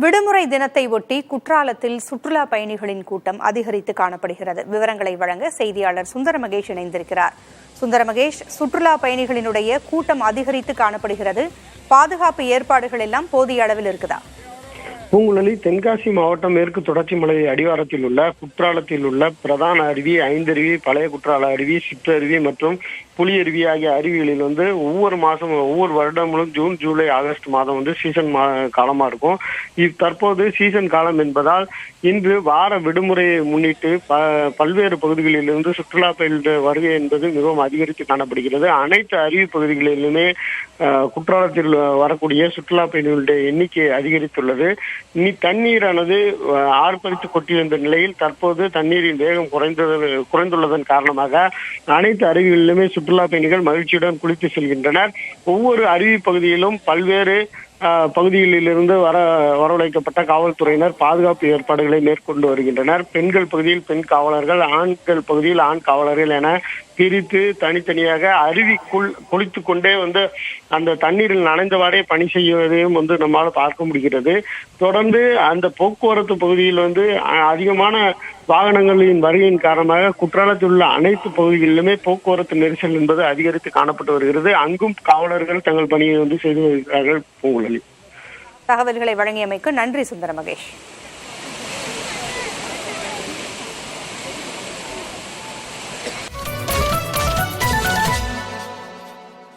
விடுமுறை தினத்தை ஒட்டி குற்றாலத்தில் சுற்றுலா பயணிகளின் கூட்டம் அதிகரித்து காணப்படுகிறது. விவரங்களை வழங்க செய்தியாளர் சுந்தர மகேஷ் இணைந்திருக்கிறார். சுந்தர மகேஷ், சுற்றுலா பயணிகளினுடைய கூட்டம் அதிகரித்து காணப்படுகிறது. பாதுகாப்பு ஏற்பாடுகள் எல்லாம் போதிய அளவில் இருக்குதா? பூங்குழலி, தென்காசி மாவட்டம் மேற்கு தொடர்ச்சி மலை அடிவாரத்தில் உள்ள குற்றாலத்தில் உள்ள பிரதான அருவி, ஐந்தருவி, பழைய குற்றால அருவி, சிற்றருவி மற்றும் புலியருவி ஆகிய அருவிகளில் ஒவ்வொரு வருடமும் ஜூன், ஜூலை, ஆகஸ்ட் மாதம் சீசன் காலமா இருக்கும். தற்போது சீசன் காலம் என்பதால் இன்று வார விடுமுறையை முன்னிட்டு பல்வேறு பகுதிகளிலிருந்து சுற்றுலா பயணிகள் வருகை என்பது மிகவும் அதிகரித்து காணப்படுகிறது. அனைத்து அருவி பகுதிகளிலுமே குற்றாலத்தில் வரக்கூடிய சுற்றுலா பயணிகளுடைய எண்ணிக்கை அதிகரித்துள்ளது. தண்ணீரானது ஆர்ப்பரித்து கொட்டியிருந்த நிலையில் தற்போது தண்ணீரின் வேகம் குறைந்துள்ளதன் காரணமாக அனைத்து அருவிகளிலுமே சுற்றுலா பயணிகள் மகிழ்ச்சியுடன் குளித்து செல்கின்றனர். ஒவ்வொரு அருவி பகுதியிலும் பல்வேறு பகுதிகளிலிருந்து வரவழைக்கப்பட்ட காவல்துறையினர் பாதுகாப்பு ஏற்பாடுகளை மேற்கொண்டு வருகின்றனர். பெண்கள் பகுதியில் பெண் காவலர்கள், ஆண்கள் பகுதியில் ஆண் காவலர்கள் என பிரித்து தனித்தனியாக அருவிக்குள் குளித்து கொண்டே அந்த தண்ணீரில் நனைந்தவாறே பணி செய்வதையும் நம்மால் பார்க்க முடிகிறது. தொடர்ந்து அந்த போக்குவரத்து பகுதியில் அதிகமான வாகனங்களின் வருகையின் காரணமாக குற்றாலத்தில் உள்ள அனைத்து பகுதிகளிலுமே போக்குவரத்து நெரிசல் என்பது அதிகரித்து காணப்பட்டு வருகிறது. அங்கும் காவலர்கள் தங்கள் பணியை செய்து வருகிறார்கள். பூங்குழலி, தகவல்களை வழங்கியமைக்கு நன்றி சுந்தர மகேஷ்.